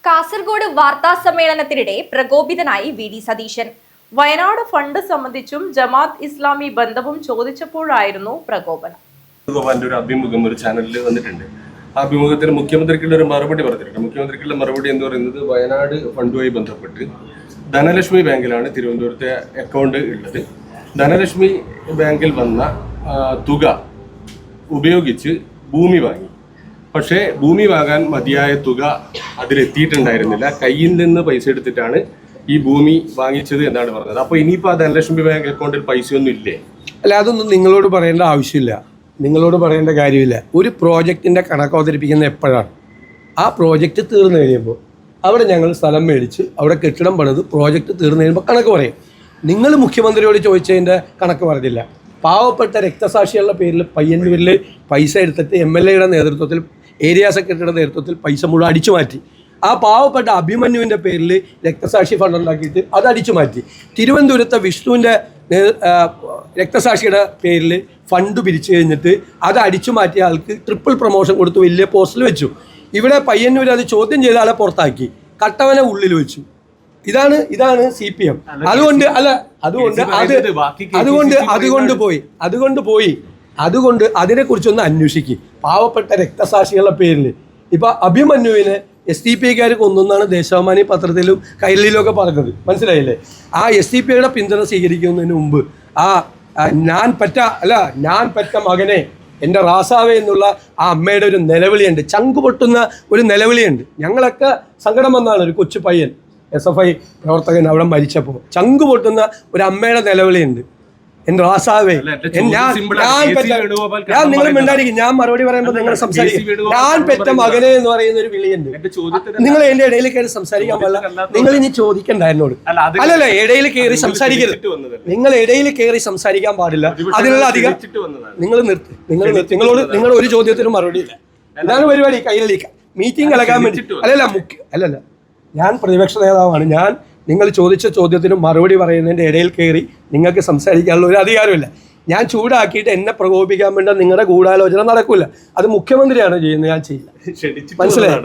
കാസർഗോഡ് വാർത്താ സമ്മേളനത്തിനിടെ പ്രകോപിതനായി V D Satheesan. Wayanad fund സംബന്ധിച്ചും ജമാഅത്ത് ഇസ്ലാമി ബന്ധവും ചോദിച്ചപ്പോഴായിരുന്നു പ്രകോപനം. ഒരു അഭിമുഖം ഒരു ചാനലിൽ വന്നിട്ടുണ്ട്. ആ അഭിമുഖത്തിൽ മുഖ്യമന്ത്രിക്കുള്ള ഒരു മറുപടി പറഞ്ഞിട്ടുണ്ട്. മുഖ്യമന്ത്രിക്കുള്ള മറുപടി എന്ന് പറയുന്നത് വയനാട് ഫണ്ടുമായി ബന്ധപ്പെട്ട് ധനലക്ഷ്മി ബാങ്കിലാണ് തിരുവനന്തപുരത്തെ അക്കൗണ്ട് ഉള്ളത്. ധനലക്ഷ്മി ബാങ്കിൽ വന്ന തുക ഉപയോഗിച്ച് ഭൂമി വാങ്ങി. പക്ഷേ ഭൂമി വാങ്ങാൻ മതിയായ തുക അതിലെത്തിയിട്ടുണ്ടായിരുന്നില്ല. കയ്യിൽ നിന്ന് പൈസ എടുത്തിട്ടാണ് ഈ ഭൂമി വാങ്ങിച്ചത് എന്നാണ് പറഞ്ഞത്. അപ്പോൾ ഇനിയിപ്പോൾ ആ ധനലക്ഷ്മി ബാങ്ക് അക്കൗണ്ടിൽ പൈസയൊന്നും ഇല്ലേ? അല്ല, അതൊന്നും നിങ്ങളോട് പറയേണ്ട ആവശ്യമില്ല, നിങ്ങളോട് പറയേണ്ട കാര്യമില്ല. ഒരു പ്രോജക്റ്റിൻ്റെ കണക്ക് അവതരിപ്പിക്കുന്ന എപ്പോഴാണ്? ആ പ്രോജക്റ്റ് തീർന്നു കഴിയുമ്പോൾ അവിടെ ഞങ്ങൾ സ്ഥലം മേടിച്ച് അവിടെ കെട്ടിടം പണിത് പ്രോജക്റ്റ് തീർന്നു കഴിയുമ്പോൾ കണക്ക് പറയും. നിങ്ങൾ മുഖ്യമന്ത്രിയോട് ചോദിച്ചതിൻ്റെ കണക്ക് പറഞ്ഞില്ല. പാവപ്പെട്ട രക്തസാക്ഷികളുടെ പേരിൽ പയ്യന്നൂരിൽ പൈസ എടുത്തിട്ട് MLA നേതൃത്വത്തിൽ ഏരിയ സെക്രട്ടറിയുടെ നേതൃത്വത്തിൽ പൈസ മുഴുവൻ അടിച്ചു മാറ്റി. ആ പാവപ്പെട്ട അഭിമന്യുവിൻ്റെ പേരിൽ രക്തസാക്ഷി ഫണ്ട് ഉണ്ടാക്കിയിട്ട് അത് അടിച്ചു മാറ്റി. തിരുവനന്തപുരത്തെ വിഷ്ണുവിൻ്റെ രക്തസാക്ഷിയുടെ പേരിൽ ഫണ്ട് പിരിച്ചു കഴിഞ്ഞിട്ട് അത് അടിച്ചു മാറ്റിയ ആൾക്ക് ട്രിപ്പിൾ പ്രൊമോഷൻ കൊടുത്ത് വലിയ പോസ്റ്റിൽ വെച്ചു. ഇവിടെ പയ്യന്നൂർ അത് ചോദ്യം ചെയ്ത ആളെ പുറത്താക്കി, കട്ടവനെ ഉള്ളിൽ വെച്ചു. ഇതാണ് CPM. അതുകൊണ്ട് അതിനെക്കുറിച്ചൊന്ന് അന്വേഷിക്കും. പാവപ്പെട്ട രക്തസാക്ഷികളുടെ പേരിൽ ഇപ്പം അഭിമന്യുവിനെ SDPIക്കാർ കൊന്നെന്നാണ് ദേശാഭിമാനി പത്രത്തിലും കൈരളിയിലും പറഞ്ഞത്. മനസ്സിലായില്ലേ? ആ SDPIയുടെ പിന്തുണ സ്വീകരിക്കുന്നതിന് മുമ്പ് ഞാൻ പെറ്റ മകനെ എൻ്റെ റാസാവേ എന്നുള്ള ആ അമ്മയുടെ ഒരു നിലവിളിയുണ്ട്, ചങ്കു പൊട്ടുന്ന ഒരു നിലവിളിയുണ്ട്. ഞങ്ങളൊക്കെ സങ്കടം വന്നാണ്. ഒരു കൊച്ചു പയ്യൻ SFI പ്രവർത്തകൻ അവിടെ മരിച്ചപ്പോൾ ചങ്കു പൊട്ടുന്ന ഒരു അമ്മയുടെ നിലവിളിയുണ്ട്. എൻ്റെ റാസാവേ, നിങ്ങൾ മിണ്ടായിരിക്കും, ഞാൻ മറുപടി പറയുമ്പോൾ നിങ്ങൾ സംസാരിക്കും. ഞാൻ പെറ്റ മകനെ എന്ന് പറയുന്ന ഒരു വിളിയുണ്ട്. നിങ്ങൾ എൻ്റെ ഇടയിൽ കയറി സംസാരിക്കാൻ പാടില്ല. നിങ്ങൾ ഇനി ചോദിക്കണ്ട എന്നോട്. അല്ലല്ല, ഇടയിൽ കയറി സംസാരിക്കരുത്. നിങ്ങൾ ഇടയിൽ കയറി സംസാരിക്കാൻ പാടില്ല. അതിനുള്ള അധികം നിങ്ങൾ നിർത്തി. നിങ്ങൾ ഒരു ചോദ്യത്തിനും മറുപടി ഇല്ല. ഇതാണ് പരിപാടി. കൈരളിക്ക മീറ്റിംഗ് കലക്കാൻ വേണ്ടി അല്ലല്ല, ഞാൻ പ്രതിപക്ഷ നേതാവാണ്. നിങ്ങൾ ചോദിച്ച ചോദ്യത്തിന് മറുപടി പറയുന്നതിൻ്റെ ഇടയിൽ കയറി നിങ്ങൾക്ക് സംസാരിക്കാനുള്ള ഒരു അധികാരമില്ല. ഞാൻ ചൂടാക്കിയിട്ട് എന്നെ പ്രകോപിപ്പിക്കാൻ വേണ്ട നിങ്ങളുടെ ഗൂഢാലോചന നടക്കില്ല. അത് മുഖ്യമന്ത്രിയാണ് ചെയ്യുന്നത്, ഞാൻ ചെയ്യില്ല. മനസ്സിലായോ?